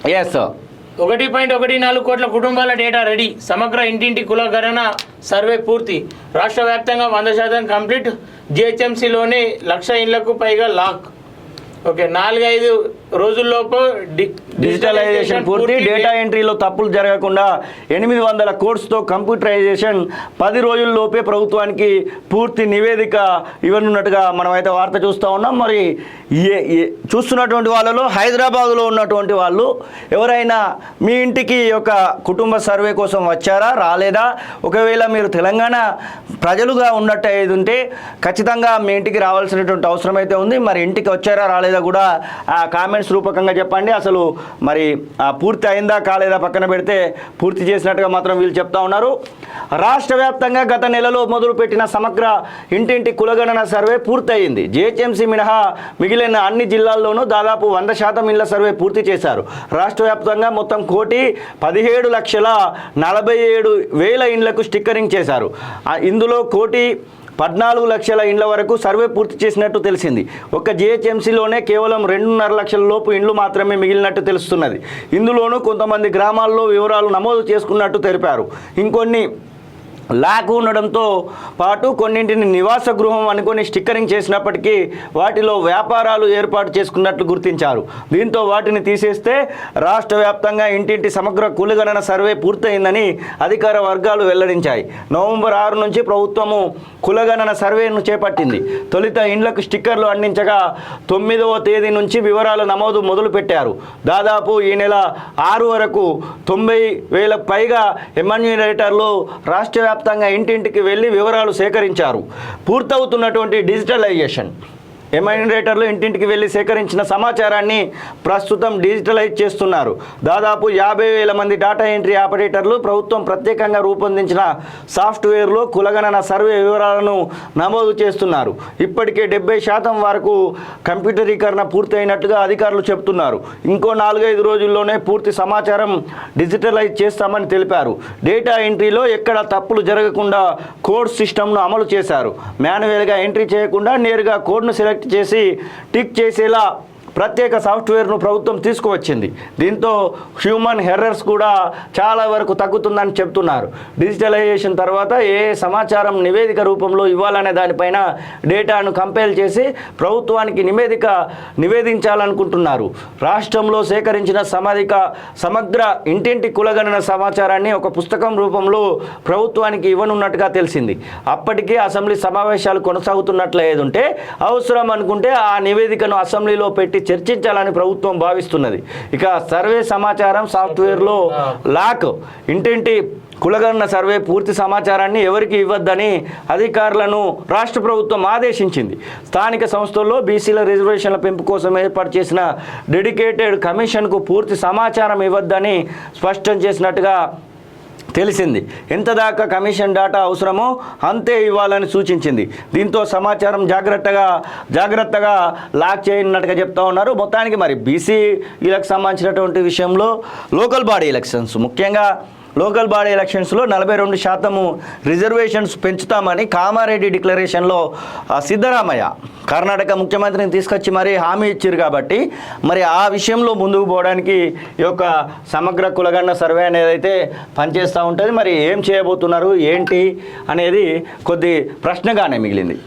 Yes 1.14 కోట్ల కుటుంబాల data ready. సమగ్ర ఇంటింటి కులగణన సర్వే పూర్తి. రాష్ట్ర వ్యాప్తంగా 100% కంప్లీట్. జిహెచ్ఎంసీలోనే 1,00,000 ఇళ్లకు పైగా లాక్. ఓకే, 4-5 రోజుల్లోపు డిజిటలైజేషన్ పూర్తి. డేటా ఎంట్రీలో తప్పులు జరగకుండా 800 కోడ్స్తో కంప్యూటరైజేషన్. 10 రోజుల్లోపే ప్రభుత్వానికి పూర్తి నివేదిక ఇవ్వనున్నట్టుగా మనమైతే వార్త చూస్తూ ఉన్నాం. మరి చూస్తున్నటువంటి వాళ్ళలో హైదరాబాదులో ఉన్నటువంటి వాళ్ళు ఎవరైనా మీ ఇంటికి ఒక కుటుంబ సర్వే కోసం వచ్చారా, రాలేదా? ఒకవేళ మీరు తెలంగాణ ప్రజలుగా ఉన్నట్టు ఏది ఉంటే ఖచ్చితంగా మీ ఇంటికి రావాల్సినటువంటి అవసరం అయితే ఉంది. మరి ఇంటికి వచ్చారా రాలేదా కూడా ఆ కామెంట్స్ రూపకంగా చెప్పండి. అసలు మరి పూర్తి అయిందా కాలేదా పక్కన పెడితే పూర్తి చేసినట్టుగా మాత్రం వీళ్ళు చెప్తా ఉన్నారు. రాష్ట్ర వ్యాప్తంగా గత నెలలో మొదలుపెట్టిన సమగ్ర ఇంటింటి కులగణన సర్వే పూర్తయింది. జిహెచ్ఎంసీ మినహా మిగిలిన అన్ని జిల్లాల్లోనూ దాదాపు 100% ఇళ్ల సర్వే పూర్తి చేశారు. రాష్ట్ర వ్యాప్తంగా మొత్తం 1,17,47,000 ఇండ్లకు స్టిక్కరింగ్ చేశారు. ఇందులో 1,14,00,000 ఇండ్ల వరకు సర్వే పూర్తి చేసినట్టు తెలిసింది. ఒక్క జిహెచ్ఎంసీలోనే కేవలం 2.5 లక్షల లోపు ఇండ్లు మాత్రమే మిగిలినట్టు తెలుస్తున్నది. ఇందులోనూ కొంతమంది గ్రామాల్లో వివరాలు నమోదు చేసుకున్నట్టు తెలిపారు. ఇంకొన్ని లాక్ ఉండడంతో పాటు కొన్నింటిని నివాస గృహం అనుకొని స్టిక్కరింగ్ చేసినప్పటికీ వాటిలో వ్యాపారాలు ఏర్పాటు చేసుకున్నట్లు గుర్తించారు. దీంతో వాటిని తీసేస్తే రాష్ట్ర వ్యాప్తంగా ఇంటింటి సమగ్ర కులగణన సర్వే పూర్తయిందని అధికార వర్గాలు వెల్లడించాయి. నవంబర్ 6 నుంచి ప్రభుత్వము కులగణన సర్వేను చేపట్టింది. తొలుత ఇండ్లకు స్టిక్కర్లు అందించగా 9వ తేదీ నుంచి వివరాల నమోదు మొదలుపెట్టారు. దాదాపు ఈ నెల 6 వరకు 90,000 పైగా ఎన్యూమరేటర్లు రాష్ట్ర వ్యాప్తంగా ఇంటింటికి వెళ్ళి వివరాలు సేకరించారు. పూర్తవుతున్నటువంటి డిజిటలైజేషన్ ఎన్యూమరేటర్లు ఇంటింటికి వెళ్ళి సేకరించిన సమాచారాన్ని ప్రస్తుతం డిజిటలైజ్ చేస్తున్నారు. దాదాపు 50,000 మంది డేటా ఎంట్రీ ఆపరేటర్లు ప్రభుత్వం ప్రత్యేకంగా రూపొందించిన సాఫ్ట్వేర్లో కులగణన సర్వే వివరాలను నమోదు చేస్తున్నారు. ఇప్పటికే 70% వరకు కంప్యూటరీకరణ పూర్తయినట్టుగా అధికారులు చెబుతున్నారు. ఇంకో 4-5 రోజుల్లోనే పూర్తి సమాచారం డిజిటలైజ్ చేస్తామని తెలిపారు. డేటా ఎంట్రీలో ఎక్కడ తప్పులు జరగకుండా కోడ్ సిస్టమ్ను అమలు చేశారు. మాన్యువల్గా ఎంట్రీ చేయకుండా నేరుగా కోడ్ను సెలెక్ట్ చేసి టిక్ చేసేలా ప్రత్యేక సాఫ్ట్వేర్ను ప్రభుత్వం తీసుకువచ్చింది. దీంతో హ్యూమన్ ఎర్రర్స్ కూడా చాలా వరకు తగ్గుతుందని చెప్తున్నారు. డిజిటలైజేషన్ తర్వాత ఏ సమాచారం నివేదిక రూపంలో ఇవ్వాలనే దానిపైన డేటాను కంపైల్ చేసి ప్రభుత్వానికి నివేదించాలనుకుంటున్నారు. రాష్ట్రంలో సేకరించిన సమగ్ర ఇంటింటి కులగణన సమాచారాన్ని ఒక పుస్తకం రూపంలో ప్రభుత్వానికి ఇవ్వనున్నట్టుగా తెలిసింది. అప్పటికే అసెంబ్లీ సమావేశాలు కొనసాగుతున్నట్లు ఏదుంటే అవసరం అనుకుంటే ఆ నివేదికను అసెంబ్లీలో పెట్టి చర్చించాలని ప్రభుత్వం భావిస్తున్నది. ఇక సర్వే సమాచారం సాఫ్ట్వేర్లో లాక్. ఇంటింటి కులగణన సర్వే పూర్తి సమాచారాన్ని ఎవరికి ఇవ్వద్దని అధికారులను రాష్ట్ర ప్రభుత్వం ఆదేశించింది. స్థానిక సంస్థల్లో బీసీల రిజర్వేషన్ల పెంపు కోసం ఏర్పాటు చేసిన డెడికేటెడ్ కమిషన్కు పూర్తి సమాచారం ఇవ్వద్దని స్పష్టం చేసినట్టుగా తెలిసింది. ఎంత దాకా కమిషన్ డేటా అవసరమో అంతే ఇవ్వాలని సూచించింది. దీంతో సమాచారం జాగ్రత్తగా లాక్ చేయనట్టుగా చెప్తా ఉన్నారు. మొత్తానికి మరి బీసీలకు సంబంధించినటువంటి విషయంలో లోకల్ బాడీ ఎలక్షన్స్, ముఖ్యంగా లోకల్ బాడీ ఎలక్షన్స్లో 42% రిజర్వేషన్స్ పెంచుతామని కామారెడ్డి డిక్లరేషన్లో సిద్ధరామయ్య కర్ణాటక ముఖ్యమంత్రిని తీసుకొచ్చి మరీ హామీ ఇచ్చారు. కాబట్టి మరి ఆ విషయంలో ముందుకు పోవడానికి ఈ యొక్క సమగ్ర కులగణన సర్వే అనేది అయితే పనిచేస్తూ ఉంటుంది. మరి ఏం చేయబోతున్నారు ఏంటి అనేది కొద్ది ప్రశ్నగానే మిగిలింది.